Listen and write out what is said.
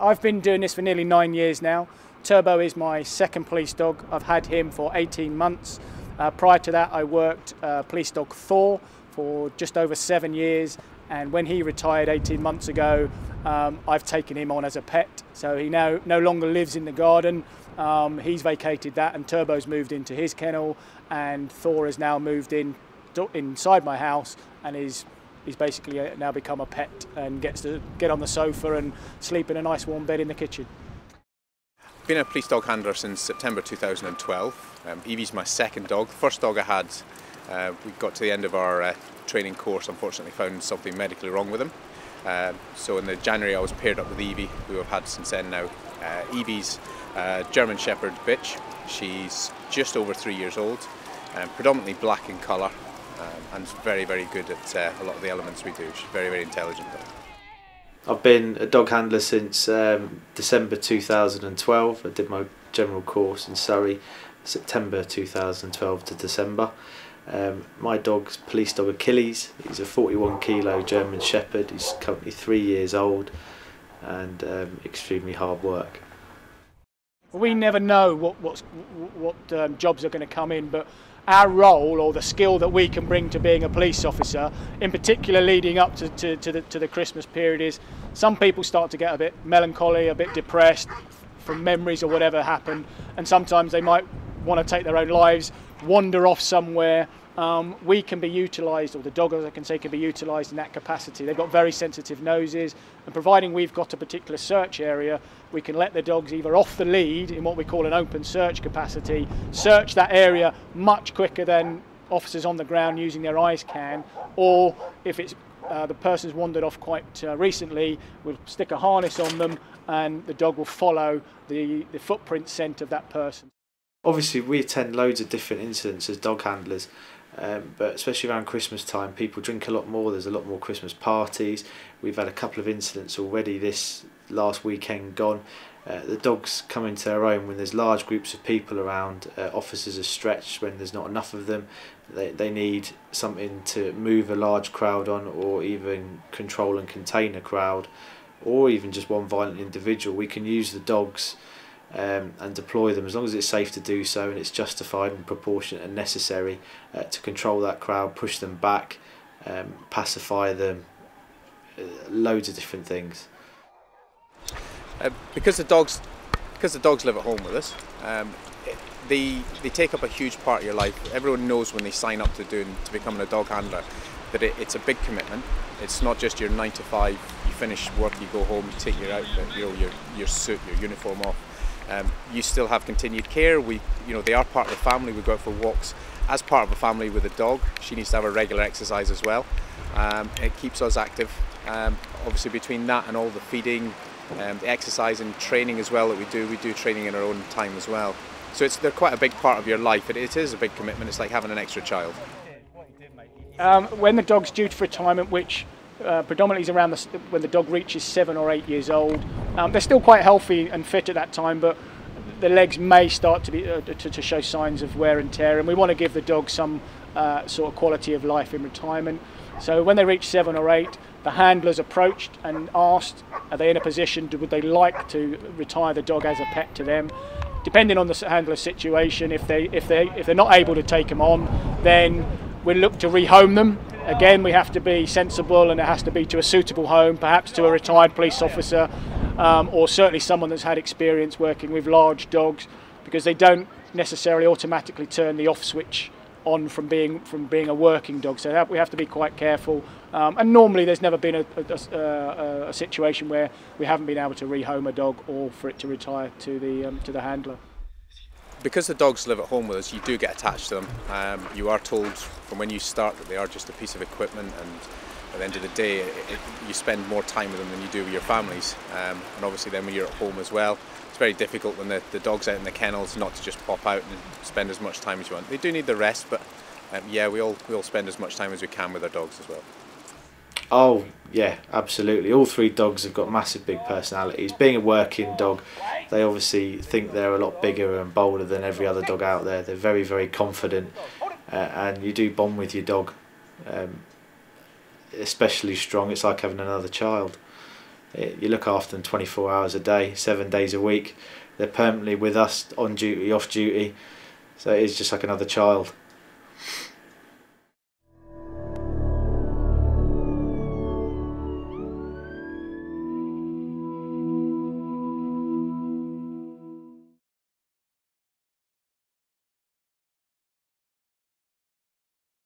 I've been doing this for nearly 9 years now. Turbo is my second police dog. I've had him for 18 months. Prior to that, I worked police dog Thor for just over 7 years. And when he retired 18 months ago, I've taken him on as a pet. So he now no longer lives in the garden. He's vacated that, and Turbo's moved into his kennel, and Thor has now moved inside my house, and he's basically now become a pet and gets to get on the sofa and sleep in a nice warm bed in the kitchen. I've been a police dog handler since September 2012. Evie's my second dog. The first dog I had, we got to the end of our training course, unfortunately found something medically wrong with him. So in the January I was paired up with Evie, who I've had since then now. Evie's German Shepherd bitch. She's just over 3 years old, predominantly black in colour, and very, very good at a lot of the elements we do. She's very, very intelligent dog. I've been a dog handler since December 2012. I did my general course in Surrey, September 2012 to December. My dog's police dog Achilles. He's a 41 kilo German Shepherd. He's currently 3 years old and extremely hard work. We never know what jobs are going to come in, but our role, or the skill that we can bring to being a police officer, in particular leading up to the Christmas period, is some people start to get a bit melancholy, a bit depressed from memories or whatever happened, and sometimes they might want to take their own lives, wander off somewhere. We can be utilised, or the dog, as I can say, can be utilised in that capacity. They've got very sensitive noses, and providing we've got a particular search area, we can let the dogs either off the lead in what we call an open search capacity, search that area much quicker than officers on the ground using their eyes can, or if it's the person's wandered off quite recently, we'll stick a harness on them and the dog will follow the footprint scent of that person. Obviously we attend loads of different incidents as dog handlers, but especially around Christmas time people drink a lot more. There's a lot more Christmas parties. We've had a couple of incidents already this last weekend gone. The dogs come into their own when there's large groups of people around. Officers are stretched when there's not enough of them. They need something to move a large crowd on, or even control and contain a crowd, or even just one violent individual. We can use the dogs and deploy them as long as it's safe to do so and it's justified and proportionate and necessary to control that crowd, push them back, pacify them, loads of different things. Because the dogs live at home with us, they take up a huge part of your life. Everyone knows when they sign up to becoming a dog handler that it's a big commitment. It's not just your 9 to 5. You finish work, you go home, you take your outfit, your suit, your uniform off. You still have continued care. They are part of the family. We go out for walks as part of a family with a dog. She needs to have a regular exercise as well. It keeps us active. Obviously, between that and all the feeding, the exercise and training as well that we do training in our own time as well. So they're quite a big part of your life. It is a big commitment. It's like having an extra child. When the dog's due for retirement, which predominantly is around when the dog reaches 7 or 8 years old, they're still quite healthy and fit at that time, but the legs may start to show signs of wear and tear, and we want to give the dog some sort of quality of life in retirement. So when they reach 7 or 8, the handler's approached and asked, are they in a position, would they like to retire the dog as a pet to them? Depending on the handler's situation, if they're not able to take them on, then we'll look to rehome them. Again, we have to be sensible, and it has to be to a suitable home, perhaps to a retired police officer, or certainly someone that's had experience working with large dogs, because they don't necessarily automatically turn the off switch on from being a working dog. So we have to be quite careful. And normally there's never been a situation where we haven't been able to rehome a dog or for it to retire to the handler. Because the dogs live at home with us, you do get attached to them. You are told from when you start that they are just a piece of equipment, and at the end of the day you spend more time with them than you do with your families. And obviously then when you're at home as well, it's very difficult when the dog's out in the kennels not to just pop out and spend as much time as you want. They do need the rest, but yeah, we all spend as much time as we can with our dogs as well. Oh yeah, absolutely. All 3 dogs have got massive big personalities. Being a working dog, they obviously think they're a lot bigger and bolder than every other dog out there. They're very, very confident, and you do bond with your dog, especially strong. It's like having another child. You look after them 24 hours a day, 7 days a week. They're permanently with us, on duty, off duty. So it is just like another child.